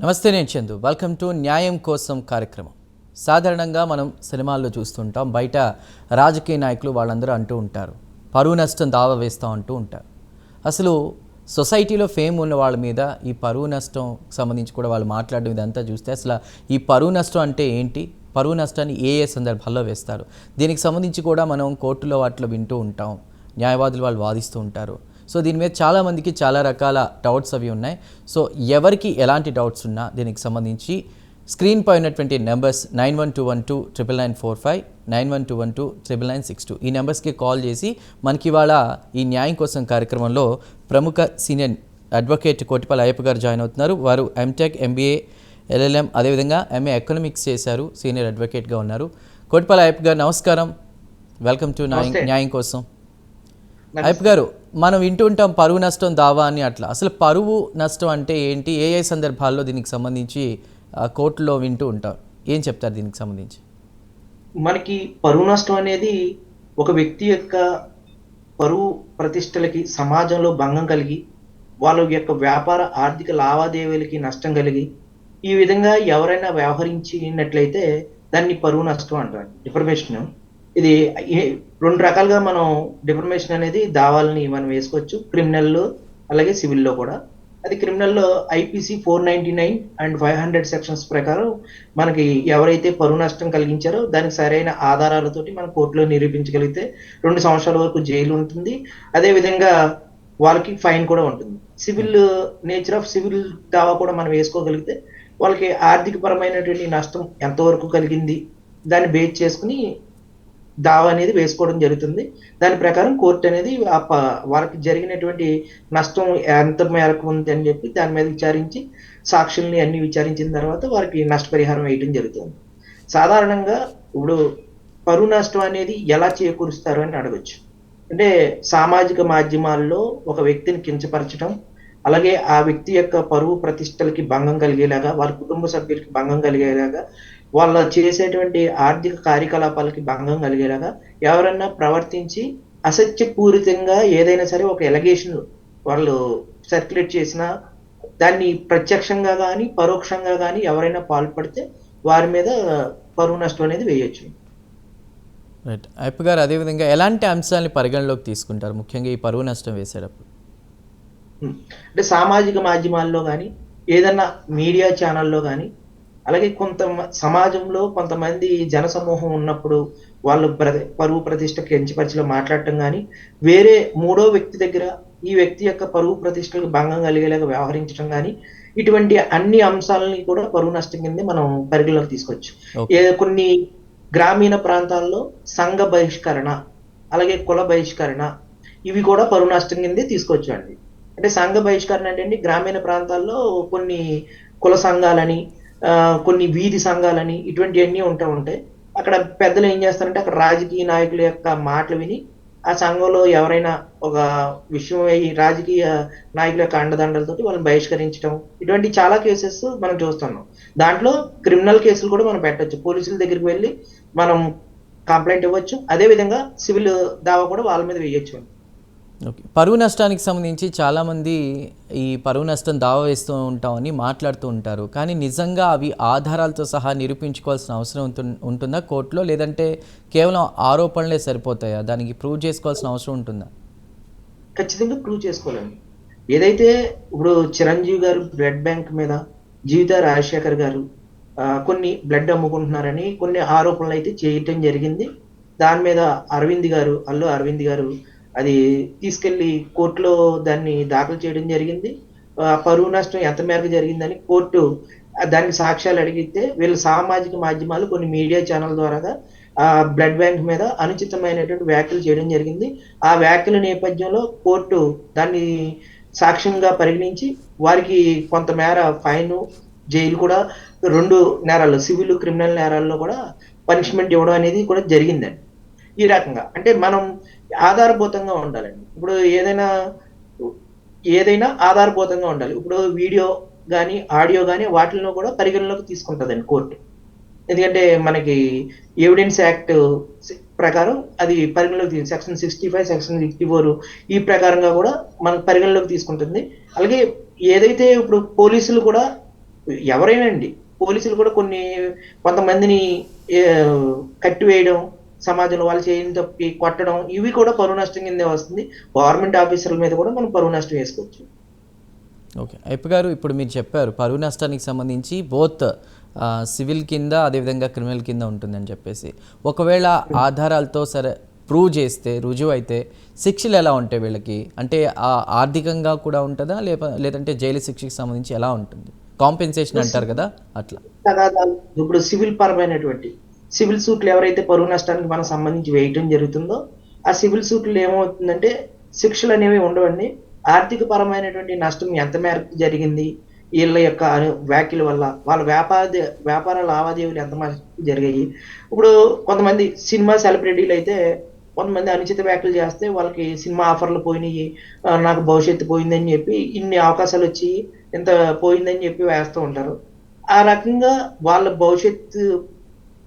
నమస్తే, నేను Chandu. Welcome to న్యాయం కోసం కార్యక్రమం. సాధారణంగా మనం సినిమాల్లో చూస్తుంటాం, బయట రాజకీయ నాయకులు వాళ్ళందరూ అంటూ ఉంటారు, పరువు నష్టం దావా వేస్తూ అంటూ ఉంటారు. అసలు సొసైటీలో ఫేమ్ ఉన్న వాళ్ళ మీద ఈ పరువు నష్టం సంబంధించి కూడా వాళ్ళు మాట్లాడడం ఇదంతా చూస్తే అసలు ఈ పరువు నష్టం అంటే ఏంటి, పరువు నష్టాన్ని ఏ ఏ సందర్భాల్లో వేస్తారు, దీనికి సంబంధించి కూడా మనం కోర్టులో వాటిలో వింటూ ఉంటాం, న్యాయవాదులు వాళ్ళు వాదిస్తూ ఉంటారు. సో దీని మీద చాలామందికి చాలా రకాల డౌట్స్ అవి ఉన్నాయి. సో ఎవరికి ఎలాంటి డౌట్స్ ఉన్నా దీనికి సంబంధించి స్క్రీన్ పై ఉన్నటువంటి నెంబర్స్ 9121299945, 9121299962 ఈ నెంబర్స్కి కాల్ చేసి మనకి ఇవాళ ఈ న్యాయం కోసం కార్యక్రమంలో ప్రముఖ సీనియర్ అడ్వకేట్ కోటిపల్లి అయ్యప్ప గారు జాయిన్ అవుతున్నారు. వారు ఎంటెక్, ఎంబీఏ, ఎల్ఎల్ఎం, అదేవిధంగా ఎంఏ ఎకనామిక్స్ చేశారు, సీనియర్ అడ్వకేట్గా ఉన్నారు. కోటిపల్లి అయ్యప్ప గారు నమస్కారం, వెల్కమ్ టు న్యాయం కోసం. అయ్యప్ప గారు, మనం వింటూ ఉంటాం పరువు నష్టం దావా అని. అట్లా అసలు పరువు నష్టం అంటే ఏంటి, ఏ ఏ సందర్భాల్లో దీనికి సంబంధించి కోర్టులో వింటూ ఉంటాం, ఏం చెప్తారు దీనికి సంబంధించి? మనకి పరువు నష్టం అనేది ఒక వ్యక్తి యొక్క పరువు ప్రతిష్టలకి సమాజంలో భంగం కలిగి, వాళ్ళ యొక్క వ్యాపార ఆర్థిక లావాదేవీలకి నష్టం కలిగి, ఈ విధంగా ఎవరైనా వ్యవహరించినట్లయితే దాన్ని పరువు నష్టం అంటారు, డిఫర్మేషన్. ఇది రెండు రకాలుగా మనం డిఫర్మేషన్ అనేది దావాలని మనం వేసుకోవచ్చు, క్రిమినల్లో అలాగే సివిల్లో కూడా. అది క్రిమినల్లో ఐపీసీ 499 అండ్ 500 సెక్షన్స్ ప్రకారం మనకి ఎవరైతే పరువు నష్టం కలిగించారో దానికి సరైన ఆధారాలతోటి మనం కోర్టులో నిరూపించగలిగితే 2 సంవత్సరాల వరకు జైలు ఉంటుంది, అదేవిధంగా వాళ్ళకి ఫైన్ కూడా ఉంటుంది. సివిల్ నేచర్ ఆఫ్ సివిల్ దావా కూడా మనం వేసుకోగలిగితే వాళ్ళకి ఆర్థిక పరమైనటువంటి నష్టం ఎంతవరకు కలిగింది దాన్ని బేస్ చేసుకుని దావా అనేది వేసుకోవడం జరుగుతుంది. దాని ప్రకారం కోర్టు అనేది వాళ్ళకి జరిగినటువంటి నష్టం ఎంత మేరకు ఉంది అని చెప్పి దాని మీద విచారించి సాక్షుల్ని అన్ని విచారించిన తర్వాత వారికి నష్టపరిహారం వేయడం జరుగుతుంది. సాధారణంగా ఇప్పుడు పరువు నష్టం అనేది ఎలా చేకూరుస్తారు అని అడగచ్చు. అంటే సామాజిక మాధ్యమాల్లో ఒక వ్యక్తిని కించపరచడం, అలాగే ఆ వ్యక్తి యొక్క పరువు ప్రతిష్టలకి భంగం కలిగేలాగా, వారి కుటుంబ సభ్యులకి భంగం కలిగేలాగా, వాళ్ళ చేసేటువంటి ఆర్థిక కార్యకలాపాలకి భంగం కలిగేలాగా ఎవరన్నా ప్రవర్తించి అసత్యపూరితంగా ఏదైనా సరే ఒక ఎలిగేషన్ వాళ్ళు సర్క్యులేట్ చేసినా దాన్ని ప్రత్యక్షంగా కానీ పరోక్షంగా కానీ ఎవరైనా పాల్పడితే వారి మీద పరువు నష్టం అనేది వేయొచ్చు. రైట్. అయ్యప్ప గారు, అదేవిధంగా ఎలాంటి అంశాలని పరిగణలోకి తీసుకుంటారు ముఖ్యంగా ఈ పరువు నష్టం వేసేటప్పుడు? అంటే సామాజిక మాధ్యమాల్లో కానీ, ఏదన్నా మీడియా ఛానల్లో కానీ, అలాగే సమాజంలో కొంతమంది జనసమూహం ఉన్నప్పుడు వాళ్ళు పరువు ప్రతిష్ట కించపరిచిలో మాట్లాడటం కానీ, వేరే మూడో వ్యక్తి దగ్గర ఈ వ్యక్తి యొక్క పరువు ప్రతిష్టలకు భంగం కలిగేలాగా వ్యవహరించడం కానీ, ఇటువంటి అన్ని అంశాలని కూడా పరువు నష్టం కింద మనం పరిగణలోకి తీసుకోవచ్చు. కొన్ని గ్రామీణ ప్రాంతాల్లో సంఘ బహిష్కరణ, అలాగే కుల బహిష్కరణ, ఇవి కూడా పరువు నష్టం కిందే తీసుకోవచ్చు అండి. అంటే సంఘ బహిష్కరణ అంటే గ్రామీణ ప్రాంతాల్లో కొన్ని కుల సంఘాలని, కొన్ని వీధి సంఘాలని ఇటువంటివన్నీ ఉంటాయి. అక్కడ పెద్దలు ఏం చేస్తారంటే అక్కడ రాజకీయ నాయకుల యొక్క మాటలు విని ఆ సంఘంలో ఎవరైనా ఒక విషయం ఈ రాజకీయ నాయకుల యొక్క అండదండలతోటి వాళ్ళని బహిష్కరించడం, ఇటువంటి చాలా కేసెస్ మనం చూస్తున్నాం. దాంట్లో క్రిమినల్ కేసులు కూడా మనం పెట్టచ్చు, పోలీసుల దగ్గరికి వెళ్ళి మనం కంప్లైంట్ ఇవ్వచ్చు, అదేవిధంగా సివిల్ దావా కూడా వాళ్ళ మీద వేయచ్చు. ఓకే. పరువు నష్టానికి సంబంధించి చాలామంది ఈ పరువు నష్టం దావా వేస్తూ ఉంటామని మాట్లాడుతూ ఉంటారు, కానీ నిజంగా అవి ఆధారాలతో సహా నిరూపించుకోవాల్సిన అవసరం ఉంటుందా కోర్టులో, లేదంటే కేవలం ఆరోపణలే సరిపోతాయా, దానికి ప్రూవ్ చేసుకోవాల్సిన అవసరం ఉంటుందా? ఖచ్చితంగా ప్రూవ్ చేసుకోవాలండి. ఏదైతే ఇప్పుడు చిరంజీవి గారు బ్లడ్ బ్యాంక్ మీద, జీవిత రాజశేఖర్ గారు కొన్ని బ్లడ్ అమ్ముకుంటున్నారని కొన్ని ఆరోపణలు అయితే చేయటం జరిగింది. దాని మీద అల్లు అరవింద్ గారు అది తీసుకెళ్లి కోర్టులో దాన్ని దాఖలు చేయడం జరిగింది. పరువు నష్టం ఎంత మేరకు జరిగిందని కోర్టు దానికి సాక్ష్యాలు అడిగితే వీళ్ళు సామాజిక మాధ్యమాలు కొన్ని మీడియా ఛానల్ ద్వారా బ్లడ్ బ్యాంక్ మీద అనుచితమైనటువంటి వ్యాఖ్యలు చేయడం జరిగింది. ఆ వ్యాఖ్యల నేపథ్యంలో కోర్టు దాన్ని సాక్ష్యంగా పరిగణించి వారికి కొంతమేర ఫైన్, జైలు కూడా 2 నేరాల్లో సివిల్ క్రిమినల్ నేరాల్లో కూడా పనిష్మెంట్ ఇవ్వడం అనేది కూడా జరిగిందండి. ఈ రకంగా అంటే మనం ఆధారభూతంగా ఉండాలండి. ఇప్పుడు ఏదైనా ఆధారభూతంగా ఉండాలి. ఇప్పుడు వీడియో కానీ ఆడియో కానీ వాటిల్లో కూడా పరిగణలోకి తీసుకుంటుందండి కోర్టు. ఎందుకంటే మనకి ఎవిడెన్స్ యాక్ట్ ప్రకారం అది పరిగణలోకి సెక్షన్ 65, సెక్షన్ 64 ఈ ప్రకారంగా కూడా మనకు పరిగణలోకి తీసుకుంటుంది. అలాగే ఏదైతే ఇప్పుడు పోలీసులు కూడా ఎవరైనా అండి, పోలీసులు కూడా కొంతమందిని ఏ, కట్టివేయడం, సమాజంలో వాళ్ళు చేయని తప్పి కొట్టడం, ఇవి కూడా పరువు నష్టం కిందే వస్తుంది. గవర్నమెంట్ ఆఫీసర్ల మీద కూడా మనం పరువు నష్టం వేసుకోవచ్చు. ఓకే. అయ్యప్ప గారు, ఇప్పుడు మీరు చెప్పారు పరువు నష్టానికి సంబంధించి బోత్ సివిల్ కింద అదేవిధంగా క్రిమినల్ కింద ఉంటుందని చెప్పేసి. ఒకవేళ ఆధారాలతో సరే ప్రూవ్ చేస్తే, రుజువు అయితే శిక్షలు ఎలా ఉంటాయి వీళ్ళకి? అంటే ఆర్థికంగా కూడా ఉంటుందా, లేదంటే జైలు శిక్షకి సంబంధించి ఎలా ఉంటుంది? కాంపెన్సేషన్ అంటారు కదా, అట్లా. తగాదాలు ఇప్పుడు సివిల్ సూట్లు ఎవరైతే పరువు నష్టానికి మనం సంబంధించి వేయటం జరుగుతుందో, ఆ సివిల్ సూట్లు ఏమవుతుందంటే శిక్షలు అనేవి ఉండవండి. ఆర్థిక పరమైనటువంటి నష్టం ఎంత మేరకు జరిగింది, వీళ్ళ యొక్క వ్యాఖ్యల వల్ల, వాళ్ళ వ్యాపార లావాదేవీలు ఎంత మేరకు జరిగాయి. ఇప్పుడు కొంతమంది సినిమా సెలబ్రిటీలు అయితే కొంతమంది అనుచిత వ్యాఖ్యలు చేస్తే వాళ్ళకి సినిమా ఆఫర్లు పోయినాయి, నాకు భవిష్యత్తు పోయిందని చెప్పి, ఇన్ని అవకాశాలు వచ్చి ఇంత పోయిందని చెప్పి వేస్తూ ఉంటారు. ఆ రకంగా వాళ్ళ భవిష్యత్తు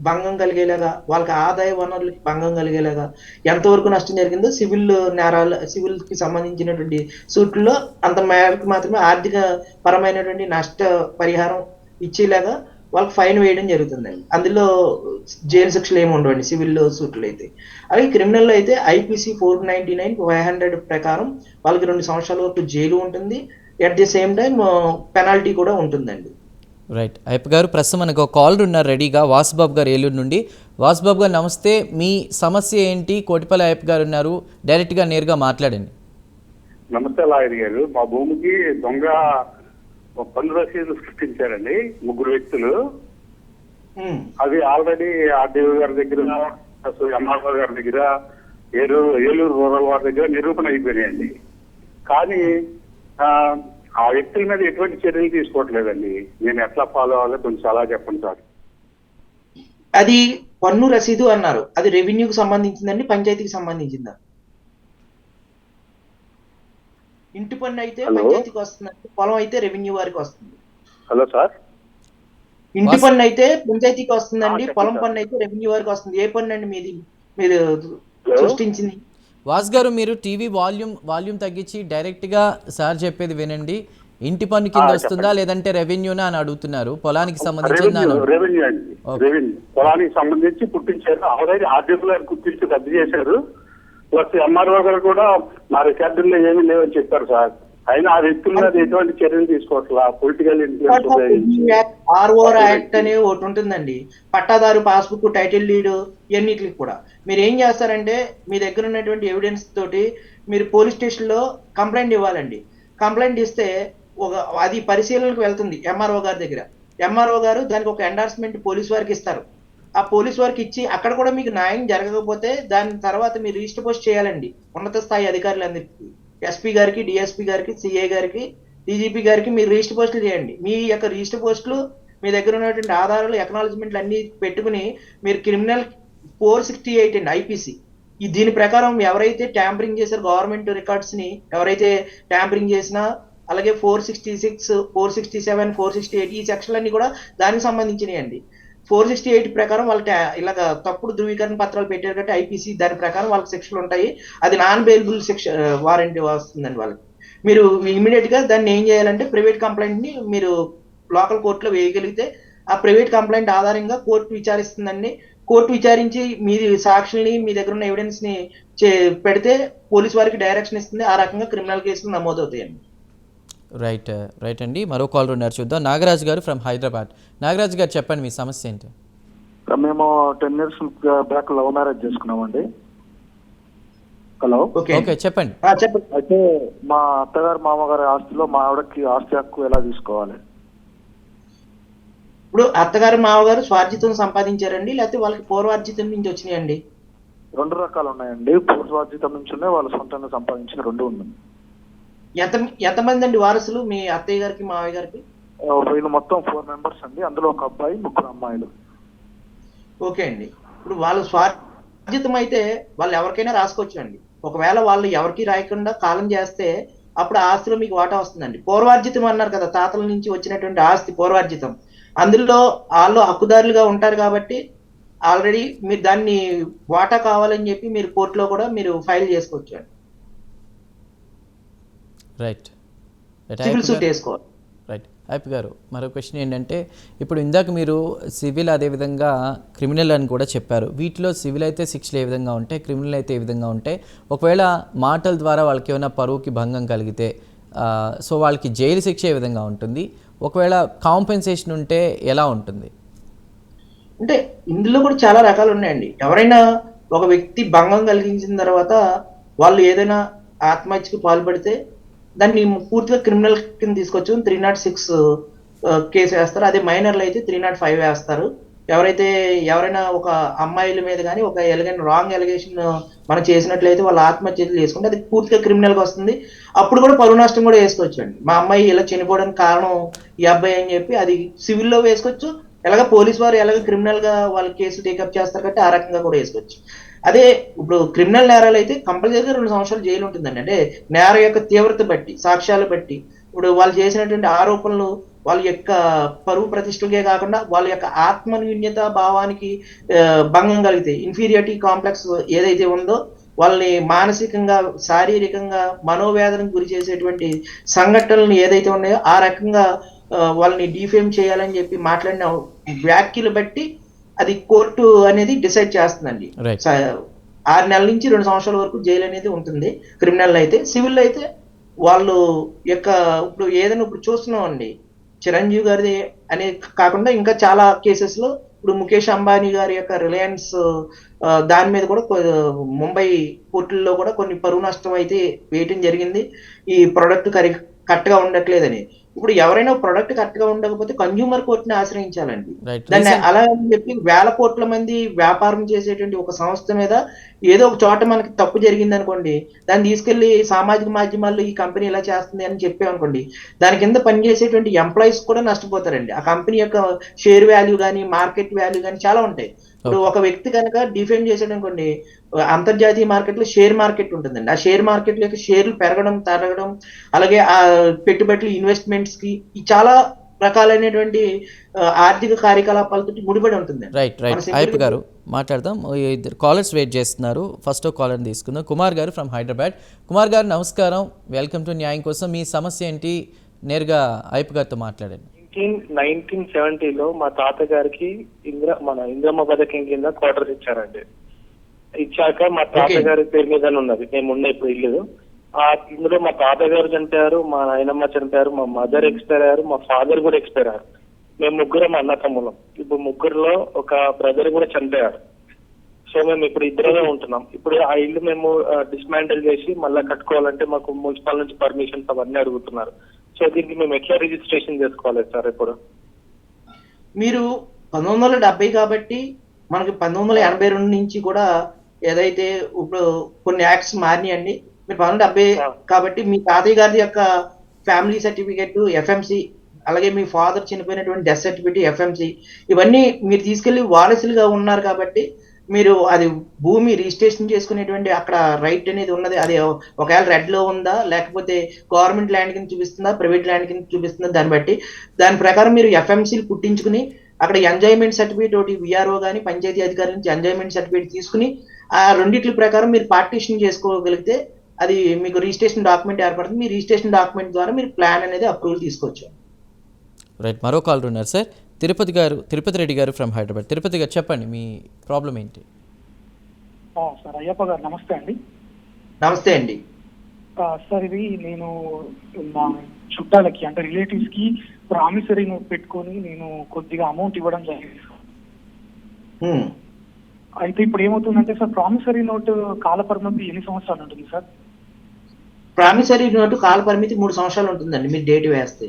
భంగం కలిగేలాగా, వాళ్ళకి ఆదాయ వనరులకి భంగం కలిగేలాగా ఎంతవరకు నష్టం జరిగిందో సివిల్ కి సంబంధించినటువంటి సూట్లలో అంత మేరకు మాత్రమే ఆర్థిక పరమైనటువంటి నష్ట పరిహారం ఇచ్చేలాగా వాళ్ళకి ఫైన్ వేయడం జరుగుతుందండి. అందులో జైలు శిక్షలు ఏమి ఉండవండి సివిల్ సూట్లు అయితే. అలాగే క్రిమినల్ అయితే ఐపీసీ 499, 500 ప్రకారం వాళ్ళకి 2 సంవత్సరాల వరకు జైలు ఉంటుంది. At the same time penalty కూడా ఉంటుందండి. రైట్. అయ్యప్ప గారు, ప్రస్తుతం మనకు ఒక కాలర్ ఉన్నారు రెడీగా, వాసుబాబు గారు ఏలూరు నుండి. వాసుబాబు గారు నమస్తే. మీ సమస్య ఏంటి? కోటిపల్లి అయ్యప్ప గారు ఉన్నారు, డైరెక్ట్గా నేరుగా మాట్లాడండి. నమస్తే లాయర్ గారు. మా భూమికి దొంగ పన్ను రసీదులు సృష్టించారండి 3 వ్యక్తులు. అవి ఆల్రెడీ ఆర్డీఓ గారి దగ్గర, ఎంఆర్ఓ గారి దగ్గర, ఏలూరు రూరల్ వారి దగ్గర నిరూపణ అయిపోయినాయండి. కానీ ఆ వ్యక్తుల మీద ఎటువంటి చర్యలు తీసుకోవట్లేదండి. నేను ఎట్లా ఫాలో అవ్వాలో కొంచెం అలా చెప్పండి సార్. అది పన్ను రసీదు అన్నారు, అది రెవెన్యూకి సంబంధించిందండి, పంచాయతీకి సంబంధించిందా? ఇంటి పన్ను అయితే పంచాయతీకి వస్తుందండి, పొలం అయితే రెవెన్యూ వారికి వస్తుంది. Hello sir. ఇంటి పన్ను అయితే పంచాయతీకి వస్తుందండి, పొలం పన్ను అయితే రెవెన్యూ వారికి వస్తుంది. ఏ పన్ను అండి మీరు సృష్టించింది? వాస్ గారు, మీరు టీవీ వాల్యూమ్ తగ్గించి డైరెక్ట్గా సార్ చెప్పేది వినండి. ఇంటి పన్ను కింద వస్తుందా లేదంటే రెవెన్యూనా అని అడుగుతున్నారు. పొలానికి సంబంధించి రెవెన్యూ అండి, రెవెన్యూ. పొలానికి సంబంధించి పుట్టించారు, ఆల్రెడీ ఆర్డీఓ గారు గుర్తించి రద్దు చేశారు. ప్లస్ ఎంఆర్ఓ గారు కూడా మా రికార్డుల్లో ఏమీ లేవని చెప్పారు సార్. అయినా ఆ వ్యక్తుల మీద ఎటువంటి చర్యలు తీసుకోవట్లా, పొలిటికల్ ఇన్ఫ్లుయెన్స్ ఉపయోగించి. ఆర్ఓఆర్ యాక్ట్ అనే ఒకటి ఉంటుందండి, పట్టాదారు పాస్బుక్, టైటిల్ డీడ్, ఇవన్నిటికి కూడా మీరు ఏం చేస్తారంటే మీ దగ్గర ఉన్నటువంటి ఎవిడెన్స్ తోటి మీరు పోలీస్ స్టేషన్ లో కంప్లైంట్ ఇవ్వాలండి. కంప్లైంట్ ఇస్తే అది పరిశీలనకు వెళ్తుంది ఎంఆర్ఓ గారి దగ్గర. ఎంఆర్ఓ గారు దానికి ఒక ఎండార్స్మెంట్ పోలీస్ వారికి ఇస్తారు. ఆ పోలీస్ వారికి ఇచ్చి అక్కడ కూడా మీకు న్యాయం జరగకపోతే దాని తర్వాత మీరు రిజిస్టర్ పోస్ట్ చేయాలండి ఉన్నత స్థాయి అధికారులందరికీ, ఎస్పీ గారికి, డిఎస్పీ గారికి, సిఐ గారికి, డీజీపీ గారికి మీరు రిజిస్టర్ పోస్టులు చేయండి. మీ యొక్క రిజిస్టర్ పోస్టులు, మీ దగ్గర ఉన్నటువంటి ఆధారాలు, ఎకనాలజ్మెంట్లు అన్ని పెట్టుకుని మీరు క్రిమినల్ 468 అండి ఐపీసీ, దీని ప్రకారం ఎవరైతే ట్యాంపరింగ్ చేశారో గవర్నమెంట్ రికార్డ్స్ ని ఎవరైతే ట్యాంపరింగ్ చేసినా, అలాగే 466, 467, 468 ఈ సెక్షన్లన్నీ కూడా దానికి సంబంధించినవి అండి. 468 ప్రకారం వాళ్ళకి ఇలాగ తప్పుడు ధృవీకరణ పత్రాలు పెట్టారు కాబట్టి ఐపీసీ దాని ప్రకారం వాళ్ళకి శిక్షలు ఉంటాయి. అది నాన్ బెయిలబుల్ శిక్ష వారెంట్ వస్తుందండి వాళ్ళకి. మీరు ఇమీడియట్ గా దాన్ని ఏం చేయాలంటే ప్రైవేట్ కంప్లైంట్ ని మీరు లోకల్ కోర్టులో వేయగలిగితే ఆ ప్రైవేట్ కంప్లైంట్ ఆధారంగా కోర్టు విచారిస్తుందండి. కోర్టు విచారించి మీ సాక్షుల్ని, మీ దగ్గర ఉన్న ఎవిడెన్స్ ని పెడితే పోలీస్ వారికి డైరెక్షన్ ఇస్తుంది. ఆ రకంగా క్రిమినల్ కేసులు నమోదవుతాయండి. రైట్ అండి. మరో కాలర్ ఉన్నారు, చూద్దాం. నాగరాజ్ గారు ఫ్రమ్ హైదరాబాద్. నాగరాజ్ గారు, చెప్పండి మీ సమస్య ఏంటి? మేము 10 years బ్యాక్ లవ్ మ్యారేజ్ చేసుకున్నామండి. హలో, ఓకే, చెప్పండి. అయితే మా అత్తగారు మామగారి ఆస్తిలో మా ఆవిడకి ఆస్తి హక్కు ఎలా తీసుకోవాలి? ఇప్పుడు అత్తగారు మామగారు స్వార్జితం సంపాదించారండి, లేకపోతే వాళ్ళకి పూర్వార్జితం నుంచి వచ్చినాయండి? 2 రకాలు ఉన్నాయండి. పూర్వార్జితం నుంచి ఉన్నాయి, వాళ్ళ సొంతంగా సంపాదించిన 2 ఉన్నాయి. ఎంతమంది అండి వారసులు మీ అత్తయ్య గారికి, మావయ్య గారికి? వీళ్ళు మొత్తం 4 members అండి. అందులో ఒక అబ్బాయి, 3 అమ్మాయిలు. ఓకే అండి. ఇప్పుడు వాళ్ళు స్వార్జితం అయితే వాళ్ళు ఎవరికైనా రాసుకోవచ్చు అండి. ఒకవేళ వాళ్ళు ఎవరికి రాయకుండా కాలం చేస్తే అప్పుడు ఆ ఆస్తిలో మీకు వాటా వస్తుందండి. పూర్వార్జితం అన్నారు కదా, తాతల నుంచి వచ్చినటువంటి ఆస్తి పూర్వార్జితం, అందులో వాళ్ళు హక్కుదారులుగా ఉంటారు కాబట్టి ఆల్రెడీ మీరు దాన్ని వాటా కావాలని చెప్పి మీరు కోర్టులో కూడా మీరు ఫైల్ చేసుకోవచ్చు అండి. రైట్. సివిల్ సూట్ వేసుకోవాలి. రైట్. ఐపి గారు మరో క్వశ్చన్ ఏంటంటే, ఇప్పుడు ఇందాక మీరు సివిల్ అదేవిధంగా క్రిమినల్ అని కూడా చెప్పారు. వీటిలో సివిల్ అయితే శిక్షలు ఏ విధంగా ఉంటాయి, క్రిమినల్ అయితే ఏ విధంగా ఉంటాయి? ఒకవేళ మాటల ద్వారా వాళ్ళకి ఏమైనా పరువుకి భంగం కలిగితే సో వాళ్ళకి జైలు శిక్ష ఏ విధంగా ఉంటుంది? ఒకవేళ కాంపెన్సేషన్ ఉంటే ఎలా ఉంటుంది? అంటే ఇందులో కూడా చాలా రకాలు ఉన్నాయండి. ఎవరైనా ఒక వ్యక్తి భంగం కలిగించిన తర్వాత వాళ్ళు ఏదైనా ఆత్మహత్యకు పాల్పడితే దాన్ని పూర్తిగా క్రిమినల్ కింద తీసుకొచ్చు 306 కేసు వేస్తారు. అదే మైనర్లు అయితే 305 వేస్తారు. ఎవరైనా ఒక అమ్మాయిల మీద కానీ ఒక రాంగ్ ఎలిగేషన్ మనం చేసినట్లయితే వాళ్ళ ఆత్మహత్యలు చేసుకుంటే అది పూర్తిగా క్రిమినల్ గా వస్తుంది. అప్పుడు కూడా పరువు నష్టం కూడా వేసుకోవచ్చు అండి. మా అమ్మాయి ఇలా చనిపోవడానికి కారణం ఈ అబ్బాయి అని చెప్పి అది సివిల్లో వేసుకోవచ్చు. ఎలాగ పోలీసు వారు ఎలాగ క్రిమినల్ గా వాళ్ళ కేసు టేకప్ చేస్తారు కాబట్టి ఆ రకంగా కూడా వేసుకోవచ్చు. అదే ఇప్పుడు క్రిమినల్ నేరాలు అయితే కంపల్సరీగా 2 సంవత్సరాలు జైలు ఉంటుందండి. అంటే నేర యొక్క తీవ్రత బట్టి, సాక్ష్యాలు బట్టి, ఇప్పుడు వాళ్ళు చేసినటువంటి ఆరోపణలు వాళ్ళ యొక్క పరువు ప్రతిష్టలకే కాకుండా వాళ్ళ యొక్క ఆత్మన్యూన్యత భావానికి భంగం కలిగితే, ఇన్ఫీరియారిటీ కాంప్లెక్స్ ఏదైతే ఉందో వాళ్ళని మానసికంగా, శారీరకంగా మనోవేదనకు గురి చేసేటువంటి సంఘటనలు ఏదైతే ఉన్నాయో ఆ రకంగా వాళ్ళని డిఫేమ్ చేయాలని చెప్పి మాట్లాడిన వ్యాఖ్యలు బట్టి అది కోర్టు అనేది డిసైడ్ చేస్తుందండి. 6 నెలల నుంచి 2 సంవత్సరాల వరకు జైలు అనేది ఉంటుంది క్రిమినల్ అయితే. సివిల్ అయితే వాళ్ళు యొక్క ఇప్పుడు ఏదైనా ఇప్పుడు చూస్తున్నాం అండి, చిరంజీవి గారిది అనే కాకుండా ఇంకా చాలా కేసెస్ లో ఇప్పుడు ముఖేష్ అంబానీ గారి యొక్క రిలయన్స్ దాని మీద కూడా ముంబై కోర్టుల్లో కూడా కొన్ని పరువు నష్టం అయితే వేయటం జరిగింది, ఈ ప్రొడక్ట్ కరెక్ట్ గా ఉండట్లేదని. ఇప్పుడు ఎవరైనా ప్రొడక్ట్ కరెక్ట్ గా ఉండకపోతే కన్జ్యూమర్ కోర్టుని ఆశ్రయించాలండి. దాన్ని అలా అని చెప్పి వేల కోట్ల మంది వ్యాపారం చేసేటువంటి ఒక సంస్థ మీద ఏదో ఒక చోట మనకి తప్పు జరిగింది అనుకోండి, దాన్ని తీసుకెళ్లి సామాజిక మాధ్యమాల్లో ఈ కంపెనీ ఇలా చేస్తుంది అని చెప్పామనుకోండి, దాని కింద పనిచేసేటువంటి ఎంప్లాయీస్ కూడా నష్టపోతారండి. ఆ కంపెనీ యొక్క షేర్ వాల్యూ కానీ, మార్కెట్ వాల్యూ కానీ చాలా ఉంటాయి. ఇప్పుడు ఒక వ్యక్తి కనుక డిఫేమ్ చేసాడు అనుకోండి, అంతర్జాతీయ మార్కెట్ లో షేర్ మార్కెట్ ఉంటుందండి. ఆ షేర్ మార్కెట్ లో షేర్లు పెరగడం, తరగడం, అలాగే ఆ పెట్టుబడులు, ఇన్వెస్ట్మెంట్స్ కి చాలా రకాలైనటువంటి ఆర్థిక కార్యకలాపాలతో ముడిపడి ఉంటుంది. రైట్ ఐపి గారు మాట్లాడదాం. ఇద్దరు కాలర్స్ వెయిట్ చేస్తున్నారు. ఫస్ట్ కాలర్ తీసుకుందాం. కుమార్ గారు ఫ్రమ్ హైదరాబాద్. కుమార్ గారు నమస్కారం, వెల్కమ్ టు న్యాయం కోసం. మీ సమస్య ఏంటి? నేరుగా ఐపి గారితో మాట్లాడండి. 1970లో మా తాతగారికి ఇంద్రమ్మ పథకం కింద క్వార్టర్స్ ఇచ్చారండి. ఇచ్చాక మా తాతగారి పేరు మీద ఉన్నది, మేము ఉన్న ఇప్పుడు ఇల్లు. ఇందులో మా తాతగారు చనిపోయారు, మా నాయనమ్మ చనిపోయారు, మా మదర్ ఎక్స్పైర్ అయ్యారు, మా ఫాదర్ కూడా ఎక్స్పైర్ అయ్యారు. మేము ముగ్గురం అన్నతమ్ములం. ఇప్పుడు ముగ్గురులో ఒక బ్రదర్ కూడా చనిపోయారు. సో మేము ఇప్పుడు ఇద్దరమే ఉంటున్నాం. ఇప్పుడు ఆ ఇల్లు మేము డిస్మాంటిల్ చేసి మళ్ళీ కట్టుకోవాలంటే మాకు మున్సిపల్ నుంచి పర్మిషన్స్ అవన్నీ అడుగుతున్నారు. సో దీనికి మేము ఎట్లా రిజిస్ట్రేషన్ చేసుకోవాలి సార్? ఇప్పుడు మీరు 1970 కాబట్టి మనకి 1982 నుంచి కూడా ఏదైతే ఇప్పుడు కొన్ని యాక్ట్స్ మారినాయండి. మీరు 1970 కాబట్టి మీ తాతయ్య గారి యొక్క ఫ్యామిలీ సర్టిఫికెట్ ఎఫ్ఎంసి, అలాగే మీ ఫాదర్ చనిపోయినటువంటి డెత్ సర్టిఫికెట్ ఎఫ్ఎంసి, ఇవన్నీ మీరు తీసుకెళ్లి వారసులుగా ఉన్నారు కాబట్టి మీరు అది భూమి రిజిస్ట్రేషన్ చేసుకునేటువంటి అక్కడ రైట్ అనేది ఉన్నది. అది ఒకవేళ రెడ్ లో ఉందా, లేకపోతే గవర్నమెంట్ ల్యాండ్ కింద చూపిస్తుందా, ప్రైవేట్ ల్యాండ్ కింద చూపిస్తుందా, దాని ప్రకారం మీరు ఎఫ్ఎంసీలు పుట్టించుకుని అక్కడ ఎంజాయ్మెంట్ సర్టిఫికేట్ ఒకటి విఆర్ఓ కానీ పంచాయతీ అధికారి నుంచి ఎంజాయ్మెంట్ సర్టిఫికేట్ తీసుకుని ఆ రెండిట్ల ప్రకారం మీరు పార్టీషన్ చేసుకోగలిగితే అది మీకు రిజిస్ట్రేషన్ డాక్యుమెంట్ ఏర్పడుతుంది. మీ రిజిస్ట్రేషన్ డాక్యుమెంట్ ద్వారా మీరు ప్లాన్ అనేది అప్రూవల్ తీసుకోవచ్చు. రైట్, మరో కాల్ ఉన్నారు సార్. తిరుపతి రెడ్డి గారు ఫ్రమ్ హైదరాబాద్. తిరుపతి గారు చెప్పండి, మీ ప్రాబ్లం ఏంటి? సార్ అయ్యప్ప గారు నమస్తే అండి. నమస్తే అండి. సార్ ఇది నేను మా చుట్టాలకి అంటే రిలేటివ్స్ కి ప్రామిసరీ నోట్ పెట్టుకొని నేను కొద్దిగా అమౌంట్ ఇవ్వడం జరిగింది. అయితే ఇప్పుడు ఏమవుతుందంటే సార్, ప్రామిసరీ నోట్ కాలపరిమితి ఎన్ని సంవత్సరాలు ఉంటుంది సార్? ప్రామిసరీ నోటు కాలపరిమితి 3 సంవత్సరాలు ఉంటుందండి మీరు డేట్ వేస్తే.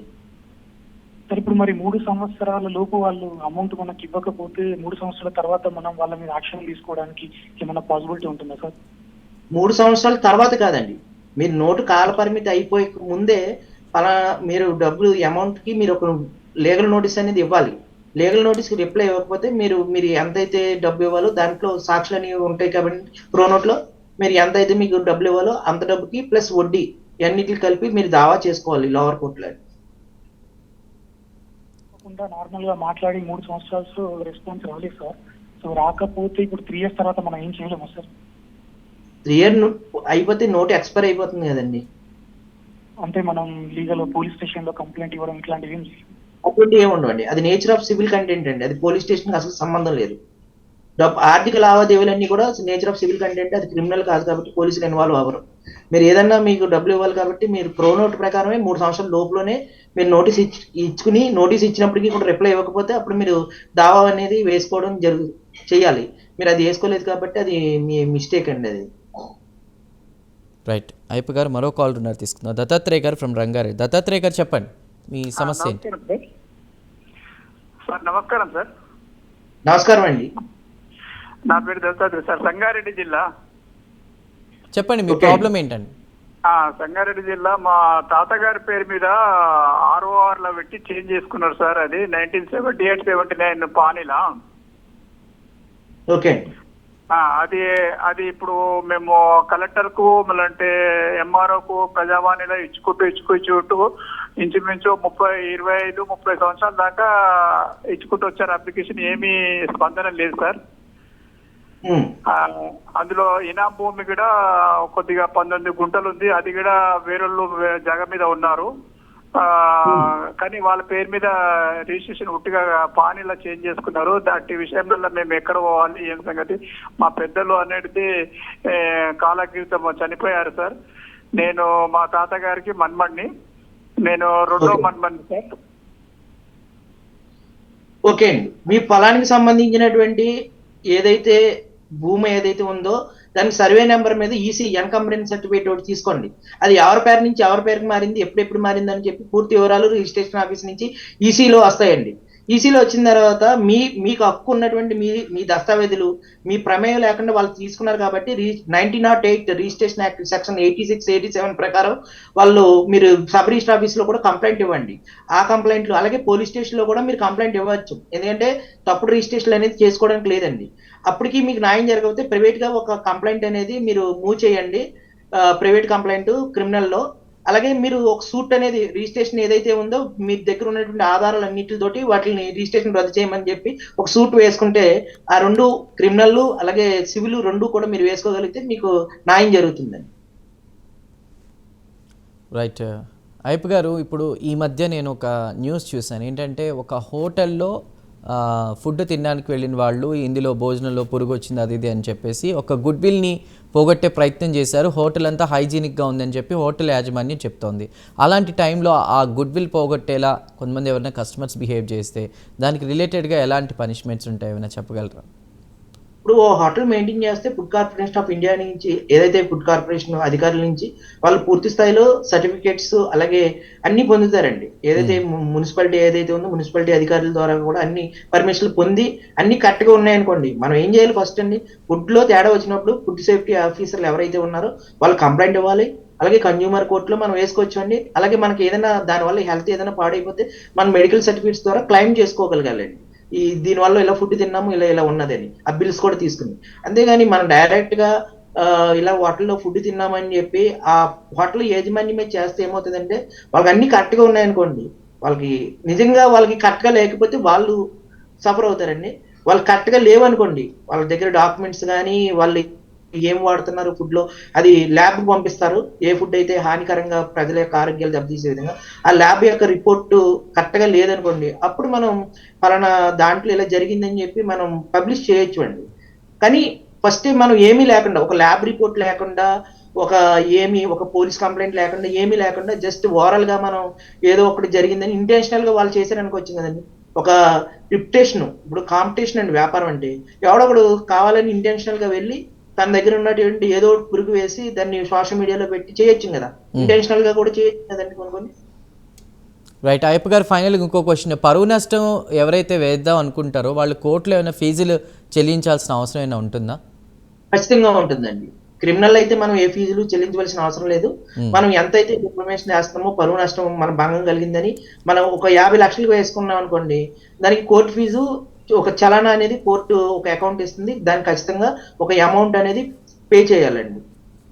సార్ ఇప్పుడు మరి 3 సంవత్సరాల లోపు వాళ్ళు అమౌంట్ మనకి ఇవ్వకపోతే 3 సంవత్సరాల తర్వాత మనం వాళ్ళ మీద యాక్షన్ తీసుకోవడానికి ఏమైనా పాసిబిలిటీ ఉంటుందా సార్? 3 సంవత్సరాల తర్వాత కాదండి, మీరు నోటు కాలపరిమితి అయిపోయే ముందే మీరు డబ్బులు అమౌంట్ కి మీరు ఒక లీగల్ నోటీస్ అనేది ఇవ్వాలి. లీగల్ నోటీస్ కి రిప్లై ఇవ్వకపోతే మీరు ఎంతైతే డబ్బు ఇవ్వాలో దాంట్లో సాక్షులు అనేవి ఉంటాయి కాబట్టి ప్రోనోట్ లో మీరు ఎంతైతే మీకు డబ్బులు ఇవ్వాలో అంత డబ్బుకి ప్లస్ వడ్డీ అన్నిటిని కలిపి మీరు దావా చేసుకోవాలి లోవర్ కోర్టులో. నార్మల్ గా మాట్లాడి 3 సంవత్సరాలు రెస్పాన్స్ రాలేదు సార్. సో రాకపోతే ఇప్పుడు 3 years తర్వాత మనం ఏం చేయలేము సార్? 3 years అయిపోతే నోట్ ఎక్స్పైర్ అయిపోతుంది కదండి. అంటే మనం లీగల్ పోలీస్ స్టేషన్ లో కంప్లైంట్ ఇవ్వడం ఇట్లాంటివి ఏం చేయలేం. అటువంటి ఏమి ఉండవండి. అది నేచర్ ఆఫ్ సివిల్ కంటెంట్ అండి. అది పోలీస్ స్టేషన్ అసలు సంబంధం లేదు. ఆర్థిక లావాదేవీలన్నీ కూడా నేచర్ ఆఫ్ సివిల్ కంటెంట్, అది క్రిమినల్ కాదు కాబట్టి పోలీసులు ఇన్వాల్వ్ అవ్వరు. మీరు ఏదన్నా మీకు డబ్బులు ఇవ్వాలి కాబట్టి మీరు ప్రో నోట్ ప్రకారమే 3 సంవత్సరాల లోపులోనే మీరు నోటీస్ ఇచ్చుకుని, నోటీస్ ఇచ్చినప్పటికీ కూడా రిప్లై ఇవ్వకపోతే అప్పుడు మీరు దావా అనేది వేసుకోవడం చేయాలి. మీరు అది వేసుకోలేదు కాబట్టి అది మీ మిస్టేక్ అండి అది. రైట్. అయ్యప్ప గారు మరో కాల్ ఉన్నారు, తీసుకుందాం. దత్తాత్రేయ గారు ఫ్రమ్ రంగారెడ్డి. దత్తాత్రేయ గారు చెప్పండి మీ సమస్య ఏంటి? సార్ నమస్కారం సార్. నమస్కారం అండి. నా పేరు దత్తాత్రేయ సార్, సంగారెడ్డి జిల్లా. చెప్పండి మీ Okay. ప్రాబ్లం ఏంటండి? సంగారెడ్డి జిల్లా మా తాతగారి పేరు మీద ROR లో పెట్టి చేంజ్ చేసుకున్నారు సార్. అది 1978-79 పానీలా. ఓకే అండి. అది ఇప్పుడు మేము కలెక్టర్ కు మళ్ళంటే MRO కు ప్రజావాణిలో ఇచ్చుకుంటూ ఇంచుమించు 25-30 సంవత్సరాల దాకా ఇచ్చుకుంటూ వచ్చారు అప్లికేషన్. ఏమీ స్పందన లేదు సార్. అందులో ఇనాం భూమి కూడా కొద్దిగా 19 గుంటలు ఉంది. అది కూడా వేరొళ్ళు జగ మీద ఉన్నారు. కానీ వాళ్ళ పేరు మీద రిజిస్ట్రేషన్ ఉట్టిగా పానీలా చేంజ్ చేసుకున్నారు. దాటి విషయంలో మేము ఎక్కడ పోవాలి, ఏం సంగతి? మా పెద్దలు అనేది కాలక్రితం చనిపోయారు సార్. నేను మా తాతగారికి మన్మణ్ణి, నేను రెండో మన్మణ్ణి సార్. ఓకే అండి. మీ పొలానికి సంబంధించినటువంటి ఏదైతే భూమి ఏదైతే ఉందో దానికి సర్వే నెంబర్ మీద ఈసీ ఎన్కంబరెన్స్ సర్టిఫికేట్ ఒకటి తీసుకోండి. అది ఎవరి పేరు నుంచి ఎవరి పేరుకి మారింది, ఎప్పుడెప్పుడు మారింది అని చెప్పి పూర్తి వివరాలు రిజిస్ట్రేషన్ ఆఫీస్ నుంచి ఈసీలో వస్తాయండి. ఈసీలో వచ్చిన తర్వాత మీకు హక్కు ఉన్నటువంటి మీ దస్తావేజులు మీ ప్రమేయం లేకుండా వాళ్ళు తీసుకున్నారు కాబట్టి 1908 రిజిస్ట్రేషన్ యాక్ట్ సెక్షన్ 86, 87 ప్రకారం మీరు సబ్ రిజిస్టర్ ఆఫీస్ లో కూడా కంప్లైంట్ ఇవ్వండి. ఆ కంప్లైంట్లు అలాగే పోలీస్ స్టేషన్ లో కూడా మీరు కంప్లైంట్ ఇవ్వచ్చు. ఎందుకంటే తప్పుడు రిజిస్ట్రేషన్ అనేది చేసుకోవడానికి లేదండి. అప్పటికి మీకు న్యాయం జరగకపోతే ప్రైవేట్ గా ఒక కంప్లైంట్ అనేది మీరు మూవ్ చేయండి, ప్రైవేట్ కంప్లైంట్ క్రిమినల్లో. అలాగే మీరు ఒక సూట్ అనేది రిజిస్ట్రేషన్ ఏదైతే ఉందో మీ దగ్గర ఉన్నటువంటి ఆధారాలు అన్నిటితోటి వాటిని రిజిస్ట్రేషన్ రద్దు చేయమని చెప్పి ఒక సూట్ వేసుకుంటే ఆ రెండు క్రిమినల్ అలాగే సివిల్ రెండు కూడా మీరు వేసుకోగలిగితే మీకు న్యాయం జరుగుతుందండి. రైట్. అయ్యప్ప గారు, ఇప్పుడు ఈ మధ్య నేను ఒక న్యూస్ చూశాను. ఏంటంటే ఒక హోటల్లో ఫుడ్ తినడానికి వెళ్ళిన వాళ్ళు ఇందులో భోజనంలో పురుగు వచ్చింది అది ఇది అని చెప్పేసి ఒక గుడ్ విల్ని పోగొట్టే ప్రయత్నం చేశారు. హోటల్ అంతా హైజీనిక్గా ఉందని చెప్పి హోటల్ యాజమాన్యం చెప్తోంది. అలాంటి టైంలో ఆ గుడ్ విల్ పోగొట్టేలా కొంతమంది ఎవరైనా కస్టమర్స్ బిహేవ్ చేస్తే దానికి రిలేటెడ్గా ఎలాంటి పనిష్మెంట్స్ ఉంటాయో ఏమైనా చెప్పగలరా? ఇప్పుడు హోటల్ మెయింటైన్ చేస్తే ఫుడ్ కార్పొరేషన్ ఆఫ్ ఇండియా నుంచి ఏదైతే ఫుడ్ కార్పొరేషన్ అధికారుల నుంచి వాళ్ళు పూర్తి స్థాయిలో సర్టిఫికేట్స్ అలాగే అన్ని పొందుతారండి. ఏదైతే మున్సిపాలిటీ ఏదైతే ఉందో మున్సిపాలిటీ అధికారుల ద్వారా కూడా అన్ని పర్మిషన్లు పొంది అన్ని కరెక్ట్ గా ఉన్నాయనుకోండి, మనం ఏం చేయాలి? ఫస్ట్ అండి, ఫుడ్ లో తేడా వచ్చినప్పుడు ఫుడ్ సేఫ్టీ ఆఫీసర్లు ఎవరైతే ఉన్నారో వాళ్ళు కంప్లైంట్ ఇవ్వాలి. అలాగే కన్జ్యూమర్ కోర్టులో మనం వేసుకోవచ్చు అండి. అలాగే మనకి ఏదైనా దానివల్ల హెల్త్ ఏదైనా పాడైపోతే మనం మెడికల్ సర్టిఫికేట్స్ ద్వారా క్లెయిమ్ చేసుకోగలగాలండి. దీనివల్ల ఇలా ఫుడ్ తిన్నాము ఇలా ఉన్నదని ఆ బిల్స్ కూడా తీసుకుని. అంతేగాని మనం డైరెక్ట్ గా ఇలా హోటల్లో ఫుడ్ తిన్నామని చెప్పి ఆ హోటల్ యాజమాన్యమే చేస్తే ఏమవుతుందంటే వాళ్ళకి అన్ని కరెక్ట్ గా ఉన్నాయనుకోండి, వాళ్ళకి నిజంగా వాళ్ళకి కరెక్ట్ గా లేకపోతే వాళ్ళు సఫర్ అవుతారండి. వాళ్ళు కరెక్ట్ గా లేవనుకోండి, వాళ్ళ దగ్గర డాక్యుమెంట్స్ కానీ వాళ్ళు ఏం వాడుతున్నారు ఫుడ్ లో అది ల్యాబ్ కు పంపిస్తారు. ఏ ఫుడ్ అయితే హానికరంగా ప్రజల యొక్క ఆరోగ్యాలు దెబ్బతీసే విధంగా ఆ ల్యాబ్ యొక్క రిపోర్ట్ కరెక్ట్ గా లేదనుకోండి, అప్పుడు మనం పలానా దాంట్లో ఇలా జరిగిందని చెప్పి మనం పబ్లిష్ చేయొచ్చు అండి. కానీ ఫస్ట్ మనం ఏమీ లేకుండా, ఒక ల్యాబ్ రిపోర్ట్ లేకుండా, ఒక పోలీస్ కంప్లైంట్ లేకుండా, ఏమీ లేకుండా జస్ట్ ఓవరాల్ గా మనం ఏదో ఒకటి జరిగిందని ఇంటెన్షనల్ గా వాళ్ళు చేశారనుకోవచ్చు కదండి. ఒక రిప్యుటేషన్, ఇప్పుడు కాంపిటీషన్ అండి వ్యాపారం అంటే, ఎవడొకడు కావాలని ఇంటెన్షనల్ గా వెళ్ళి తన దగ్గర ఉన్నటువంటి ఏదో పురుగు వేసి దాన్ని సోషల్ మీడియాలో పెట్టి చేయొచ్చు కదా, ఇంటెన్షనల్ గా కూడా చేయొచ్చు కదండి కొన్ని. రైట్. అయ్యప్ప గారు, ఫైనల్గా ఇంకో క్వశ్చన్. పరువు నష్టం ఎవరైతే వేద్దాం అనుకుంటారో వాళ్ళు కోర్టులో ఏమైనా ఫీజులు చెల్లించాల్సిన అవసరం ఏమైనా ఉంటుందా? ఖచ్చితంగా ఉంటుందండి. క్రిమినల్ అయితే మనం ఏ ఫీజులు చెల్లించవలసిన అవసరం లేదు. మనం ఎంతైతే ఇన్ఫర్మేషన్ వేస్తామో పరువు నష్టం మన భంగం కలిగిందని మనం ఒక 50 లక్షలకు వేసుకున్నాం అనుకోండి, దానికి కోర్టు ఫీజు ఒక చలానా అనేది కోర్టు ఒక అకౌంట్ ఇస్తుంది. దానికి ఖచ్చితంగా ఒక అమౌంట్ అనేది పే చేయాలండి.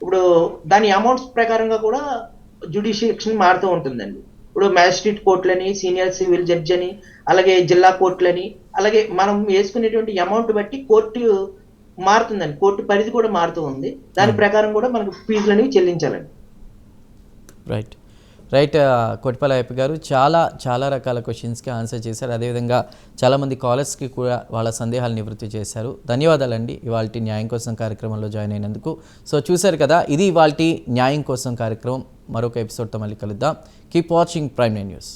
ఇప్పుడు దాని అమౌంట్స్ ప్రకారంగా కూడా జ్యుడిషియల్ మారుతూ ఉంటుందండి. ఇప్పుడు మ్యాజిస్ట్రేట్ కోర్టులని, సీనియర్ సివిల్ జడ్జి అని, అలాగే జిల్లా కోర్టులని, అలాగే మనం వేసుకునేటువంటి అమౌంట్ బట్టి కోర్టు మారుతుందండి. కోర్టు పరిధి కూడా మారుతూ ఉంది. దాని ప్రకారం కూడా మనకు ఫీజులు అనేవి చెల్లించాలండి. రైట్. రైట్. కొట్టిపల్లి అయ్యప్ప గారు చాలా రకాల క్వశ్చన్స్కి ఆన్సర్ చేశారు. అదేవిధంగా చాలామంది కాలర్స్కి కూడా వాళ్ళ సందేహాలు నివృత్తి చేశారు. ధన్యవాదాలండి ఇవాల్టి న్యాయం కోసం కార్యక్రమంలో జాయిన్ అయినందుకు. సో చూశారు కదా, ఇది ఇవాల్టి న్యాయం కోసం కార్యక్రమం. మరొక ఎపిసోడ్తో మళ్ళీ కలుద్దాం. Keep watching prime nine news.